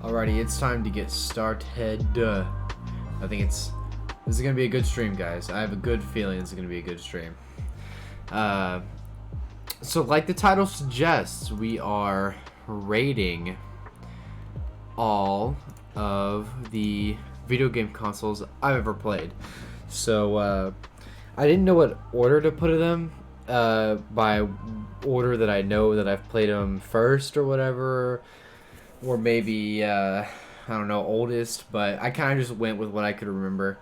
Alrighty, it's time to get started. I think this is gonna be a good stream, guys. I have a good feeling this is gonna be a good stream. So like the title suggests, we are rating all of the video game consoles I've ever played. So I didn't know what order to put them, by order that I know that I've played them first or whatever, or maybe I don't know, oldest, but I kind of just went with what I could remember.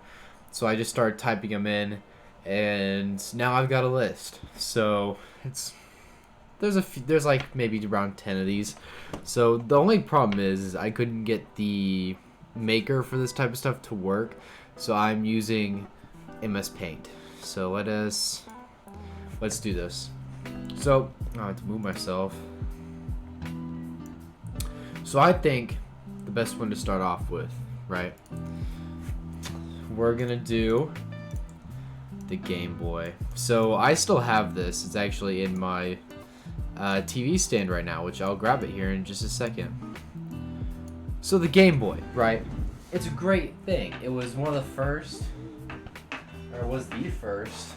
So I just started typing them in, and now I've got a list. So there's like maybe around 10 of these. So the only problem is I couldn't get the maker for this type of stuff to work, so I'm using MS Paint. So let's do this. So I have to move myself. So I think the best one to start off with, right? We're gonna do the Game Boy. So I still have this. It's actually in my TV stand right now, which I'll grab it here in just a second. So the Game Boy, right? It's a great thing. It was one of the first, or was the first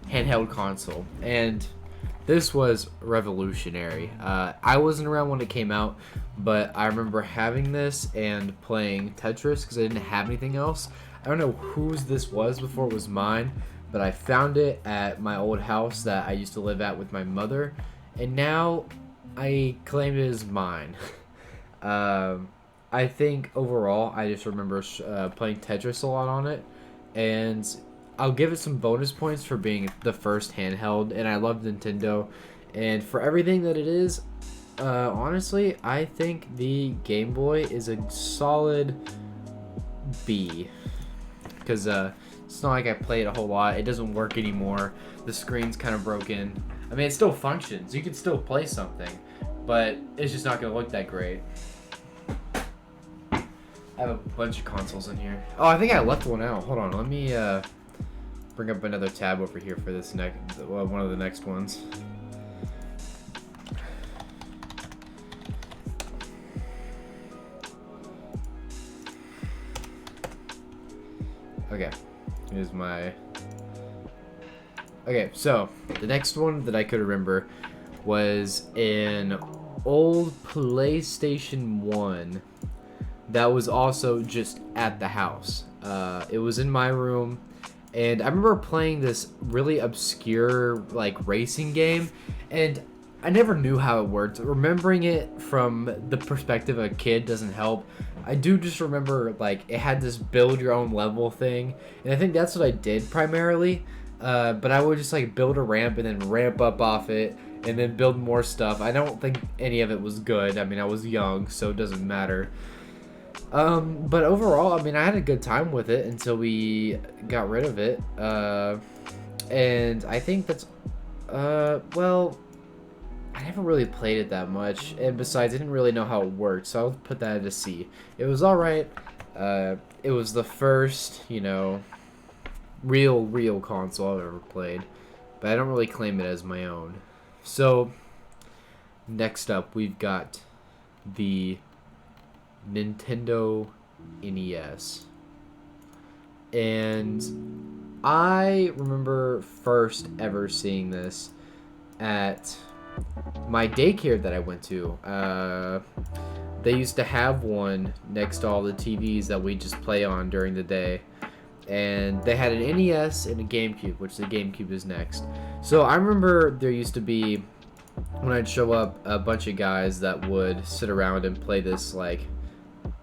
handheld console, and this was revolutionary. I wasn't around when it came out, but I remember having this and playing Tetris because I didn't have anything else. I don't know whose this was before it was mine, but I found it at my old house that I used to live at with my mother, and now I claim it as mine. I think overall I just remember playing Tetris a lot on it, and I'll give it some bonus points for being the first handheld, and I love Nintendo, and for everything that it is, honestly, I think the Game Boy is a solid B, because it's not like I play it a whole lot. It doesn't work anymore. The screen's kind of broken. I mean, it still functions. You can still play something, but it's just not going to look that great. I have a bunch of consoles in here. Oh, I think I left one out. Hold on, let me bring up another tab over here for this one of the next ones. Okay, here's my... Okay, so the next one that I could remember was an old PlayStation 1 that was also just at the house. It was in my room, and I remember playing this really obscure like racing game, and I never knew how it worked. Remembering it from the perspective of a kid doesn't help. I do just remember like it had this build your own level thing, and I think that's what I did primarily. But I would just like build a ramp and then ramp up off it and then build more stuff. I don't think any of it was good. I mean, I was young, so it doesn't matter. But overall, I mean, I had a good time with it until we got rid of it. And I think that's, well, I never really played it that much. And besides, I didn't really know how it worked, so I'll put that at a C. It was alright. It was the first, you know, real console I've ever played. But I don't really claim it as my own. So, next up, we've got the Nintendo NES, and I remember first ever seeing this at my daycare that I went to. They used to have one next to all the TVs that we just play on during the day, and they had an NES and a GameCube, which the GameCube is next. So I remember there used to be, when I'd show up, a bunch of guys that would sit around and play this like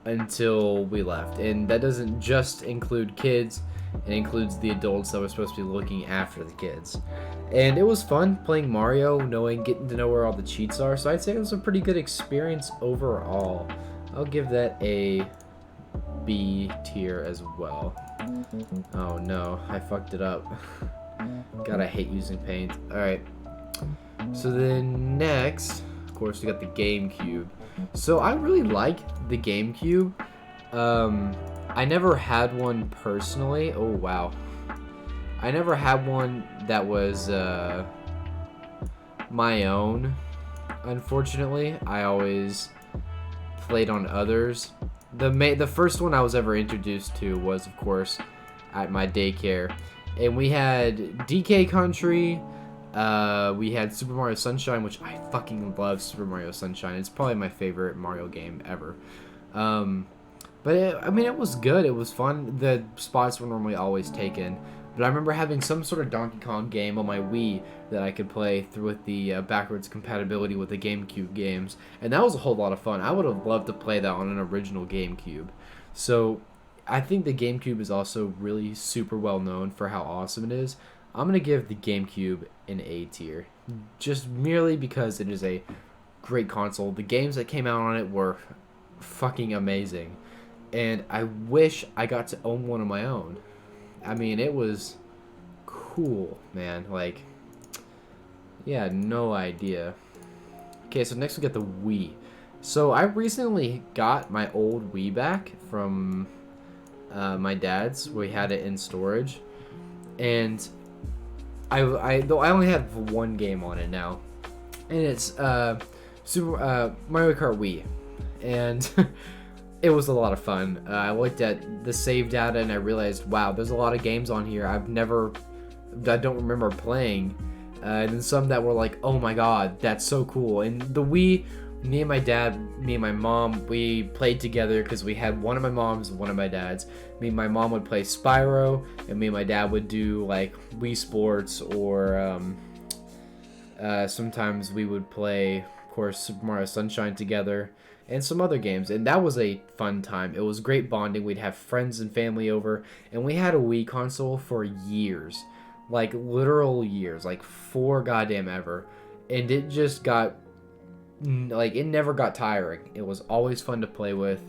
until we left, and that doesn't just include kids, it includes the adults that were supposed to be looking after the kids. And it was fun playing Mario, getting to know where all the cheats are, so I'd say it was a pretty good experience overall. I'll give that a B tier as well. Oh no, I fucked it up. God, I hate using paint. Alright, so then next, of course, we got the GameCube. So I really like the GameCube. I never had one personally. Oh wow. I never had one that was my own. unfortunately. I always played on others. The first one I was ever introduced to was, of course, at my daycare, and we had DK Country. We had Super Mario Sunshine, which I fucking love. Super Mario Sunshine. It's probably my favorite Mario game ever. But I mean, it was good. It was fun. The spots were normally always taken. But I remember having some sort of Donkey Kong game on my Wii that I could play through with the backwards compatibility with the GameCube games. And that was a whole lot of fun. I would have loved to play that on an original GameCube. So I think the GameCube is also really super well known for how awesome it is. I'm going to give the GameCube an A tier. Just merely because it is a great console. The games that came out on it were fucking amazing. And I wish I got to own one of my own. I mean, it was cool, man. Like, yeah, no idea. Okay, so next we got the Wii. So I recently got my old Wii back from my dad's. We had it in storage. And I only have one game on it now. And it's Super Mario Kart Wii. And it was a lot of fun. I looked at the save data and I realized, wow, there's a lot of games on here I don't remember playing. And then some that were like, oh my god, that's so cool. And the Wii, me and my dad, me and my mom, we played together because we had one of my mom's and one of my dad's. Me and my mom would play Spyro, and me and my dad would do like Wii Sports, or sometimes we would play, of course, Super Mario Sunshine together. And some other games, and that was a fun time. It was great bonding. We'd have friends and family over, and we had a Wii console for years, like literal years, like 4 goddamn ever, and it just got, like, it never got tiring. It was always fun to play with.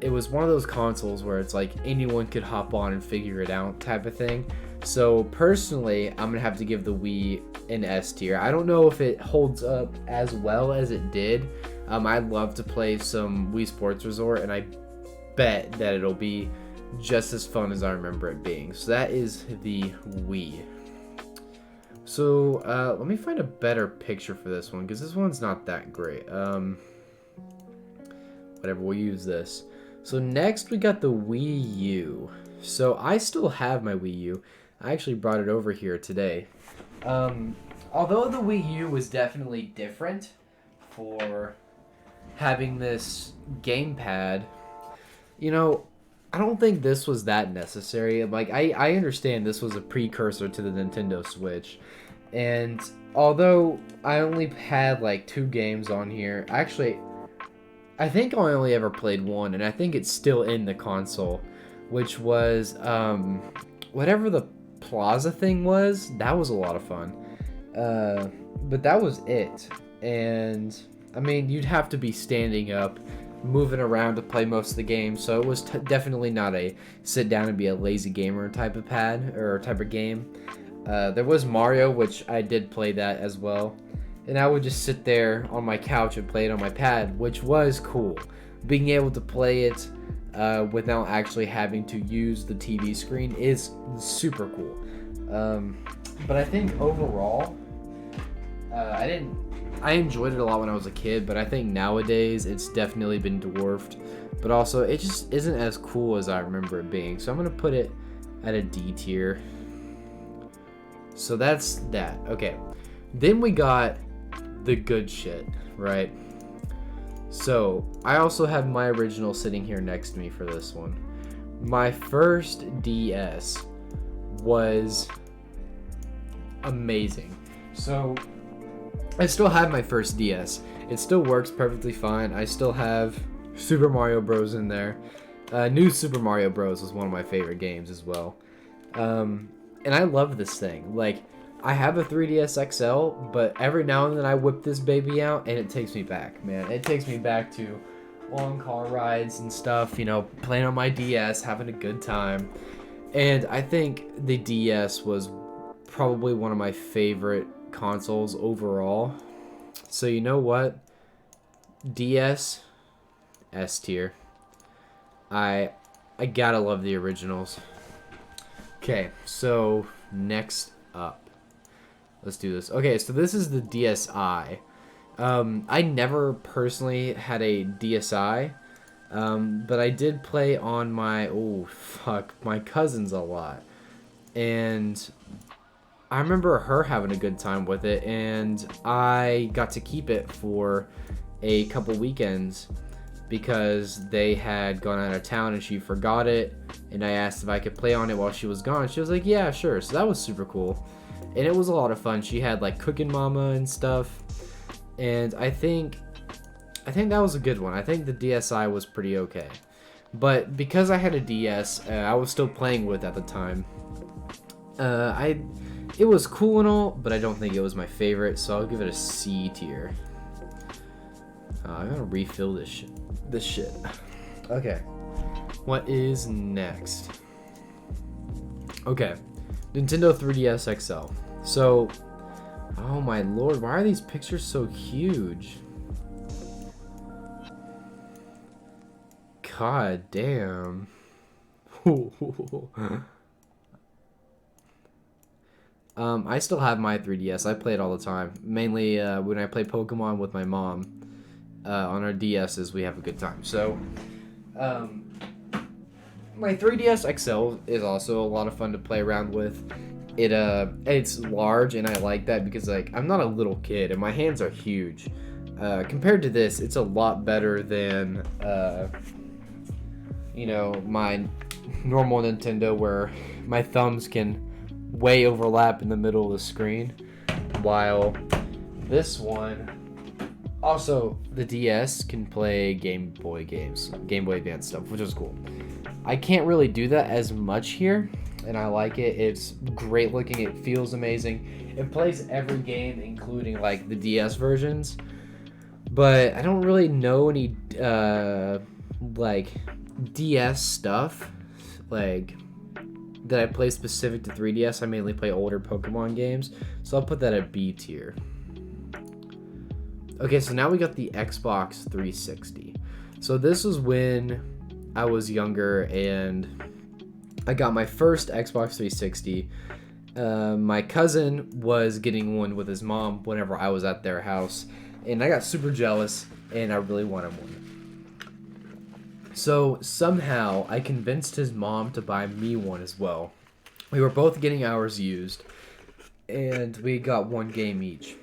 It was one of those consoles where it's like anyone could hop on and figure it out type of thing. So personally, I'm gonna have to give the Wii an S tier. I don't know if it holds up as well as it did. I'd love to play some Wii Sports Resort, and I bet that it'll be just as fun as I remember it being. So that is the Wii. So let me find a better picture for this one, because this one's not that great. Whatever, we'll use this. So next we got the Wii U. So I still have my Wii U. I actually brought it over here today. Although the Wii U was definitely different for having this gamepad, you know, I don't think this was that necessary. Like, I understand this was a precursor to the Nintendo Switch, and although I only had like 2 games on here, actually I think I only ever played one, and I think it's still in the console, which was whatever the Plaza thing was. That was a lot of fun, but that was it. And I mean, you'd have to be standing up, moving around to play most of the game, so it was definitely not a sit down and be a lazy gamer type of pad or type of game. There was Mario, which I did play that as well, and I would just sit there on my couch and play it on my pad, which was cool. Being able to play it without actually having to use the TV screen is super cool. But I think overall, I enjoyed it a lot when I was a kid, but I think nowadays it's definitely been dwarfed. But also, it just isn't as cool as I remember it being. So I'm going to put it at a D tier. So that's that. Okay. Then we got the good shit, right? So I also have my original sitting here next to me for this one. My first DS was amazing. So I still have my first DS. It still works perfectly fine. I still have Super Mario Bros. In there. New Super Mario Bros. Was one of my favorite games as well. And I love this thing. Like, I have a 3DS XL, but every now and then I whip this baby out and it takes me back, man. It takes me back to long car rides and stuff, you know, playing on my DS, having a good time. And I think the DS was probably one of my favorite consoles overall. So you know what? DS, S tier. I gotta love the originals. Okay, so next up. Let's do this. Okay, so this is the DSi. I never personally had a DSi, but I did play on my cousins a lot. And I remember her having a good time with it, and I got to keep it for a couple weekends because they had gone out of town and she forgot it, and I asked if I could play on it while she was gone. She was like, yeah, sure. So that was super cool, and it was a lot of fun. She had like Cooking Mama and stuff, and I think that was a good one. I think the DSi was pretty okay, but because I had a DS, I was still playing with at the time. It was cool and all, but I don't think it was my favorite, so I'll give it a C tier. I gotta refill this shit. Okay, what is next? Okay, Nintendo 3DS XL. So, oh my lord, why are these pictures so huge? God damn. I still have my 3DS. I play it all the time. Mainly when I play Pokemon with my mom. On our DSs, we have a good time. So, my 3DS XL is also a lot of fun to play around with. It's large, and I like that because like I'm not a little kid, and my hands are huge. Compared to this, it's a lot better than my normal Nintendo, where my thumbs can way overlap in the middle of the screen, while this one, also the DS, can play Game Boy games, Game Boy Advance stuff, which is cool. I can't really do that as much here, and I like it. It's great looking, it feels amazing. It plays every game, including like the DS versions, but I don't really know any like DS stuff like that I play specific to 3DS. I mainly play older Pokemon games, so I'll put that at B tier. Okay, so now we got the Xbox 360. So this was when I was younger and I got my first Xbox 360. My cousin was getting one with his mom whenever I was at their house, and I got super jealous and I really wanted one. So somehow I convinced his mom to buy me one as well. We were both getting ours used, and we got one game each.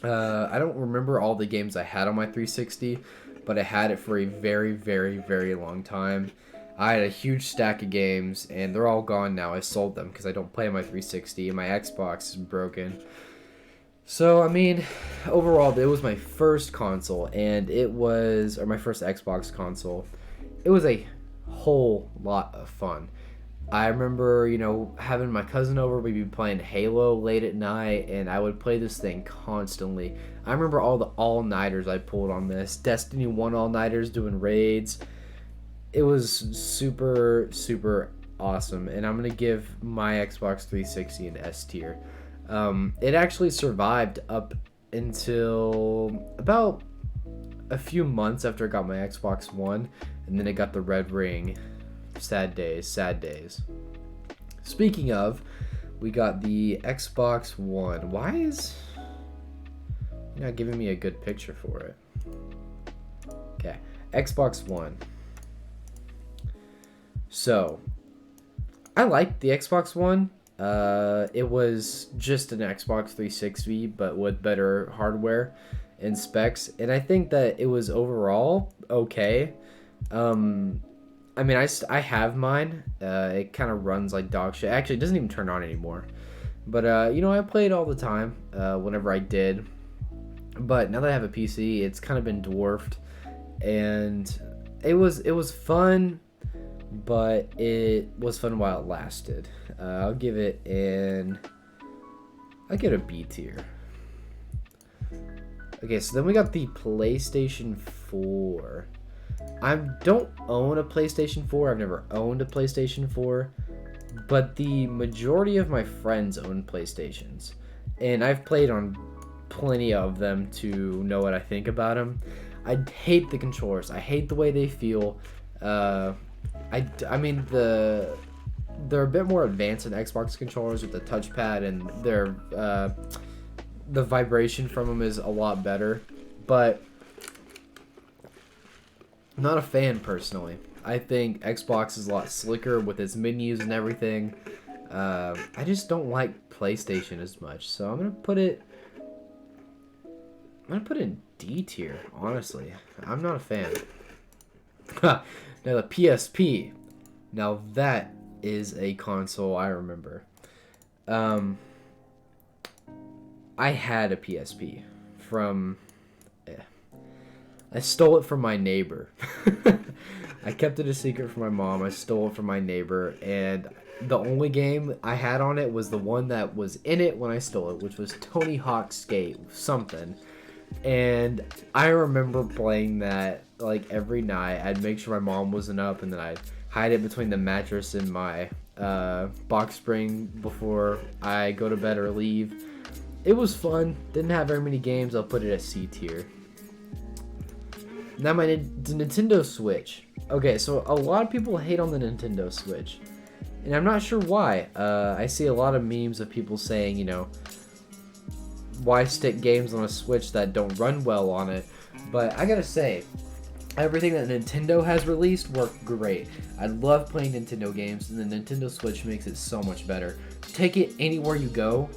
I don't remember all the games I had on my 360, but I had it for a very, very, very long time. I had a huge stack of games, and they're all gone now. I sold them because I don't play on my 360, and my Xbox is broken. So, I mean, overall, it was my first console, and or my first Xbox console. It was a whole lot of fun. I remember, having my cousin over, we'd be playing Halo late at night, and I would play this thing constantly. I remember all the all-nighters I pulled on this. Destiny 1 all-nighters doing raids. It was super, super awesome, and I'm going to give my Xbox 360 an S tier. It actually survived up until about a few months after I got my Xbox One, and then it got the red ring. Sad days, sad days. Speaking of, we got the Xbox One. Why is you're not giving me a good picture for it? Okay, Xbox One. So, I liked the Xbox One. It was just an Xbox 360, but with better hardware and specs, and I think that it was overall okay. I mean, I have mine. It kind of runs like dog shit. Actually, it doesn't even turn on anymore. But I played all the time whenever I did. But now that I have a PC, it's kind of been dwarfed, and it was fun, but it was fun while it lasted. I'll give it a B tier. Okay, so then we got the PlayStation 4. I don't own a PlayStation 4. I've never owned a PlayStation 4, but the majority of my friends own PlayStations, and I've played on plenty of them to know what I think about them. I hate the controllers. I hate the way they feel. I mean they're a bit more advanced than Xbox controllers with the touchpad, and they're the vibration from them is a lot better, but I'm not a fan personally. I think Xbox is a lot slicker with its menus and everything. I just don't like PlayStation as much, so I'm gonna put it in D tier. Honestly, I'm not a fan. Now the PSP. Now that is a console I remember. I had a PSP from. I stole it from my neighbor. I kept it a secret from my mom. I stole it from my neighbor, and the only game I had on it was the one that was in it when I stole it, which was Tony Hawk's Skate something. And I remember playing that like every night. I'd make sure my mom wasn't up, and then I'd hide it between the mattress and my box spring before I go to bed or leave. It was fun. Didn't have very many games. I'll put it at C tier. Now the Nintendo Switch. Okay, so a lot of people hate on the Nintendo Switch, and I'm not sure why. I see a lot of memes of people saying, you know, why stick games on a Switch that don't run well on it? But I gotta say, everything that Nintendo has released worked great. I love playing Nintendo games, and the Nintendo Switch makes it so much better. Take it anywhere you go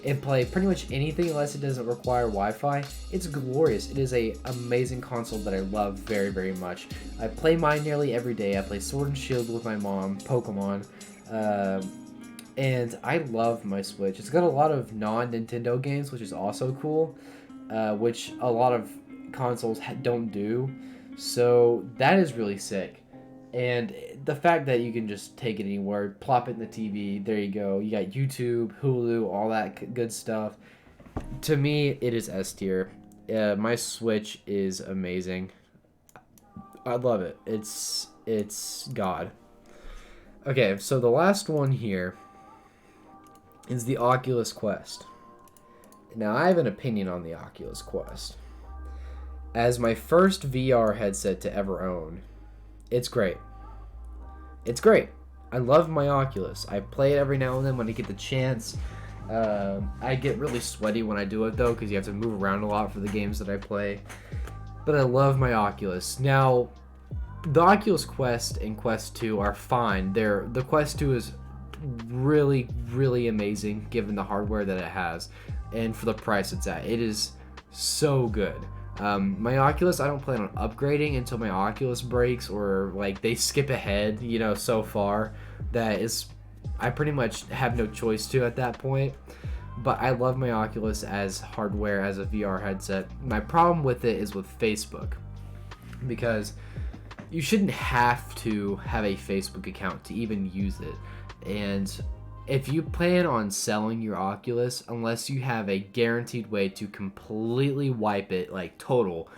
and play pretty much anything unless it doesn't require Wi-Fi. It's glorious. It is a amazing console that I love very, very much. I play mine nearly every day. I play Sword and Shield with my mom, Pokemon, and I love my Switch. It's got a lot of non-Nintendo games, which is also cool, which a lot of consoles don't do. So that is really sick. And the fact that you can just take it anywhere, plop it in the TV, there you go. You got YouTube, Hulu, all that good stuff. To me, it is S tier. My Switch is amazing. I love it. It's God. Okay, so the last one here is the Oculus Quest. Now, I have an opinion on the Oculus Quest. As my first VR headset to ever own, it's great. It's great. I love my Oculus. I play it every now and then when I get the chance. I get really sweaty when I do it, though, because you have to move around a lot for the games that I play. But I love my Oculus. Now, the Oculus Quest and Quest 2 are fine. The Quest 2 is really, really amazing, given the hardware that it has, and for the price it's at. It is so good. My Oculus, I don't plan on upgrading until my Oculus breaks, or like they skip ahead, you know, so far that is, I pretty much have no choice to at that point. But I love my Oculus as hardware, as a VR headset. My problem with it is with Facebook, because you shouldn't have to have a Facebook account to even use it. And if you plan on selling your Oculus, unless you have a guaranteed way to completely wipe it, like total,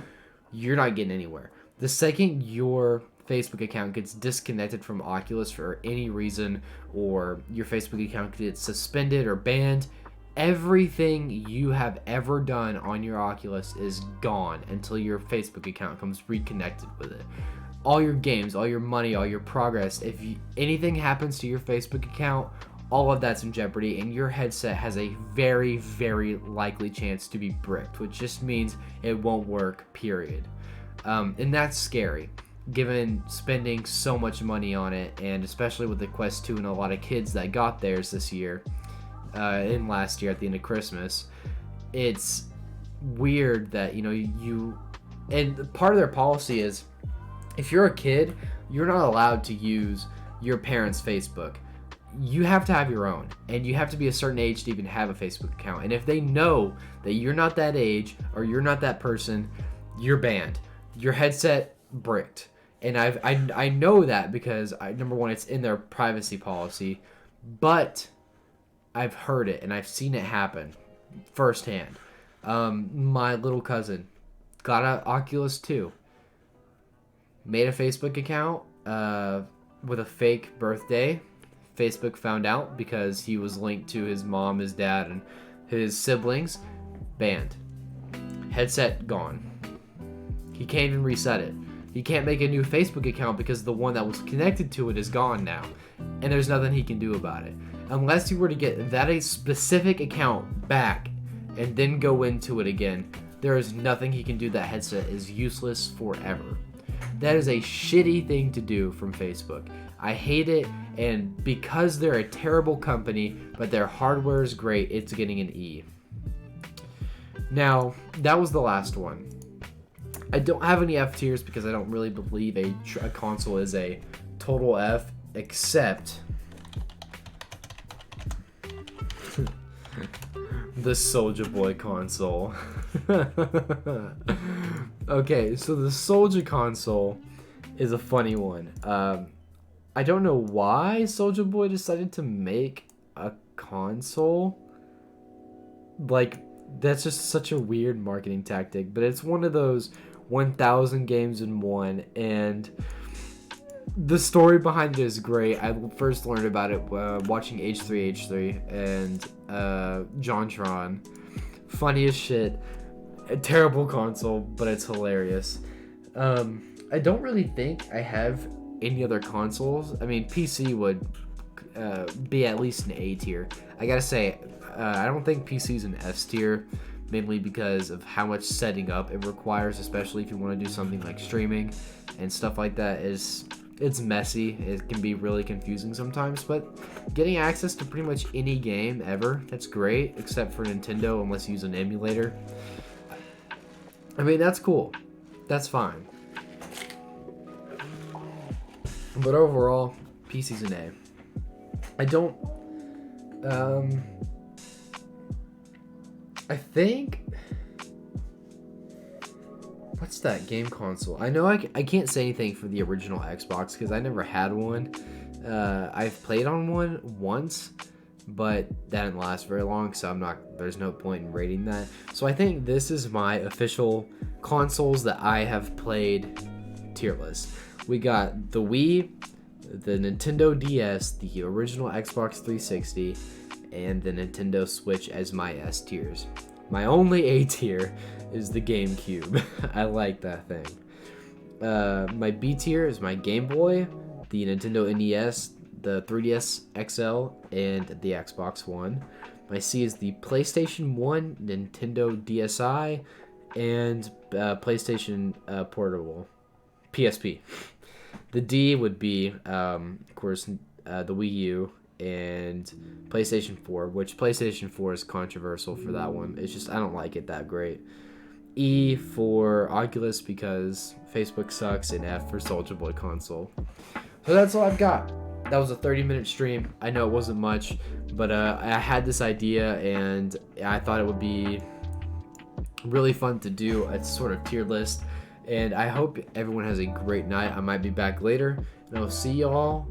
you're not getting anywhere. The second your Facebook account gets disconnected from Oculus for any reason, or your Facebook account gets suspended or banned, everything you have ever done on your Oculus is gone until your Facebook account comes reconnected with it. All your games, all your money, all your progress, if anything happens to your Facebook account, all of that's in jeopardy, and your headset has a very, very likely chance to be bricked, which just means it won't work, period. And that's scary, given spending so much money on it, and especially with the Quest 2 and a lot of kids that got theirs this year, and last year at the end of Christmas. It's weird that, you know, and part of their policy is, if you're a kid, you're not allowed to use your parents' Facebook. You have to have your own, and you have to be a certain age to even have a Facebook account. And if they know that you're not that age, or you're not that person, you're banned. Your headset bricked. And I know that because, number one, it's in their privacy policy, but I've heard it and I've seen it happen firsthand. My little cousin got an Oculus 2, made a Facebook account with a fake birthday. Facebook found out because he was linked to his mom, his dad, and his siblings. Banned. Headset gone. He can't even reset it. He can't make a new Facebook account because the one that was connected to it is gone now. And there's nothing he can do about it. Unless you were to get that a specific account back and then go into it again, there is nothing he can do. That headset is useless forever. That is a shitty thing to do from Facebook. I hate it, and because they're a terrible company, but their hardware is great, it's getting an E. Now, that was the last one. I don't have any F tiers because I don't really believe a console is a total F, except the Soulja Boy console. Okay, so the Soulja console is a funny one. I don't know why Soulja Boy decided to make a console. Like, that's just such a weird marketing tactic, but it's one of those 1,000 games in one, and the story behind it is great. I first learned about it watching H3H3 and JonTron. Funny as shit. A terrible console, but it's hilarious. I don't really think I have any other consoles. I mean, PC would be at least an A tier. I gotta say, I don't think PC is an S tier, mainly because of how much setting up it requires, especially if you want to do something like streaming and stuff like that. It's messy. It can be really confusing sometimes, but getting access to pretty much any game ever, that's great, except for Nintendo, unless you use an emulator. I mean, that's cool. That's fine. But overall, PC's an A. I think... What's that game console? I know I can't say anything for the original Xbox because I never had one. I've played on one once, but that didn't last very long, so there's no point in rating that. So I think this is my official consoles that I have played tier list. We got the Wii, the Nintendo DS, the original Xbox 360, and the Nintendo Switch as my S tiers. My only A tier is the GameCube. I like that thing. My B tier is my Game Boy, the Nintendo NES, the 3DS XL, and the Xbox One. My C is the PlayStation 1, Nintendo DSi, and PlayStation Portable, PSP. The D would be, of course, the Wii U and PlayStation 4, which PlayStation 4 is controversial for that one. It's just, I don't like it that great. E for Oculus because Facebook sucks, and F for Soulja Boy console. So that's all I've got. That was a 30-minute stream. I know it wasn't much, but I had this idea, and I thought it would be really fun to do a sort of tier list. And I hope everyone has a great night. I might be back later, and I'll see y'all